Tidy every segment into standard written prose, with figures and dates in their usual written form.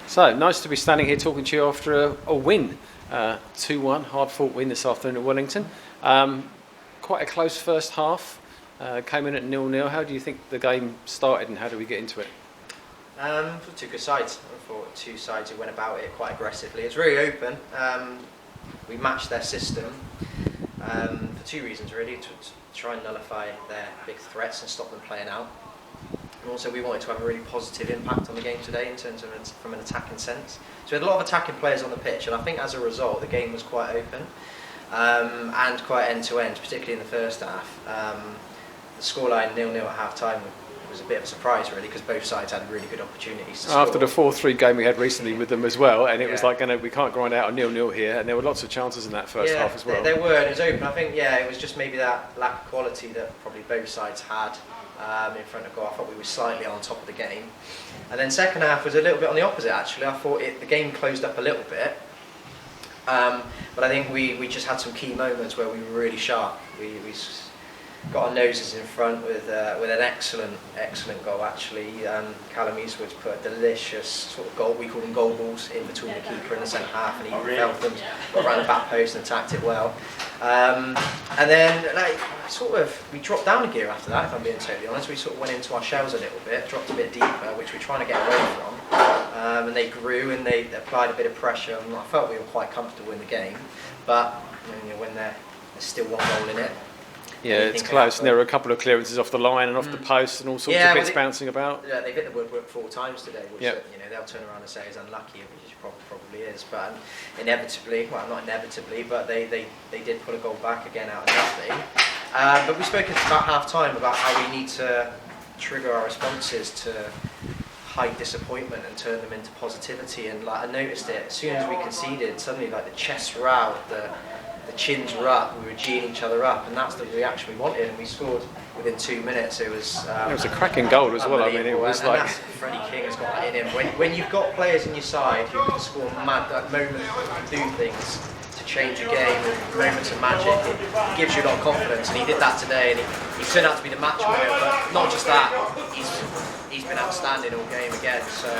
So, nice to be standing here talking to you after a win. 2-1, hard-fought win this afternoon at Wellington. Quite a close first half. Came in at 0-0. How do you think the game started and how do we get into it? For two good sides. I thought two sides who went about it quite aggressively. It's really open. We matched their system for two reasons really, to try and nullify their big threats and stop them playing out. And also we wanted to have a really positive impact on the game today in terms of from an attacking sense. So we had a lot of attacking players on the pitch, and I think as a result the game was quite open and quite end-to-end, particularly in the first half. The scoreline 0-0 at half-time was a bit of a surprise really, because both sides had really good opportunities to After score. the 4-3 game we had recently with them as well, and it was like, we can't grind out a 0-0 here, and there were lots of chances in that first half as well. There were, and it was open. I think, it was just maybe that lack of quality that probably both sides had in front of goal. I thought we were slightly on top of the game. And then second half was a little bit on the opposite actually. I thought the game closed up a little bit, but I think we just had some key moments where we were really sharp. We got our noses in front with an excellent goal actually. Callum Eastwood's put a delicious sort of goal, we call them goal balls, in between the keeper and the centre half, and he felt them, got around the back post and attacked it well. And then we dropped down a gear after that, if I'm being totally honest. We sort of went into our shells a little bit, dropped a bit deeper, which we're trying to get away from. And they grew and they applied a bit of pressure, and I felt we were quite comfortable in the game. But when there's still one goal in it. Yeah, it's close, and there were a couple of clearances off the line and off the post and all sorts of bits bouncing about. Yeah, they've hit the woodwork 4 times today, which they'll turn around and say is unlucky, which it probably is. But inevitably, well, not inevitably, but they did put a goal back again out of nothing. But we spoke about half-time about how we need to trigger our responses to hide disappointment and turn them into positivity. And I noticed it as soon as we conceded, suddenly the chests were out, the chins were up, we were geeing each other up, and that's the reaction we wanted, and we scored within 2 minutes. It was a cracking goal as well. I mean, it was and that's Freddie King has got that in him. When you've got players in your side who can score moments, do things to change a game, moments of magic, it gives you a lot of confidence, and he did that today, and he turned out to be the match winner. But not just that, he's been outstanding all game again. So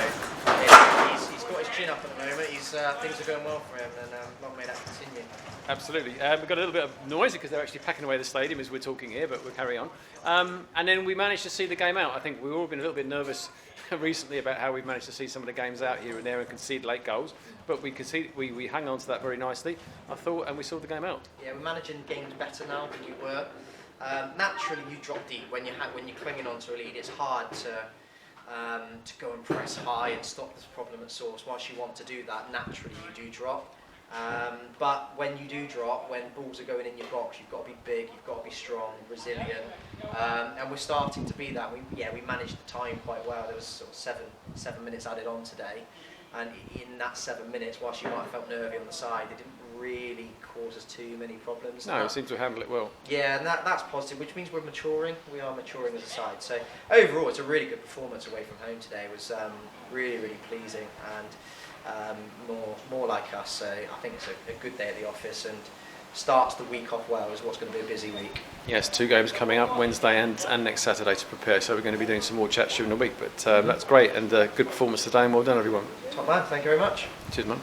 he's got his chin up at the moment. Things are going well for him, and long may that continue. Absolutely. We've got a little bit of noise because they're actually packing away the stadium as we're talking here, but we'll carry on. And then we managed to see the game out. I think we've all been a little bit nervous recently about how we've managed to see some of the games out here and there and concede late goals, but we hang on to that very nicely, I thought, and we saw the game out. Yeah, we're managing games better now than you were. Naturally, you drop deep when you're clinging onto a lead. It's hard to go and press high and stop this problem at source. Whilst you want to do that, naturally you do drop. But when you do drop, when balls are going in your box, you've got to be big, you've got to be strong, resilient, and we're starting to be that. We managed the time quite well. There was sort of seven minutes added on today, and in that 7 minutes, whilst you might have felt nervy on the side, they didn't really cause us too many problems. No, it seemed to handle it well. Yeah, and that's positive, which means we're maturing. We are maturing as a side. So overall, it's a really good performance away from home today. It was really, really pleasing, and more like us. So I think it's a good day at the office, and starts the week off well, is what's going to be a busy week. Yes, 2 games coming up, Wednesday and next Saturday to prepare, so we're going to be doing some more chats during the week, but that's great, and good performance today, and well done everyone. Top man, thank you very much. Cheers man.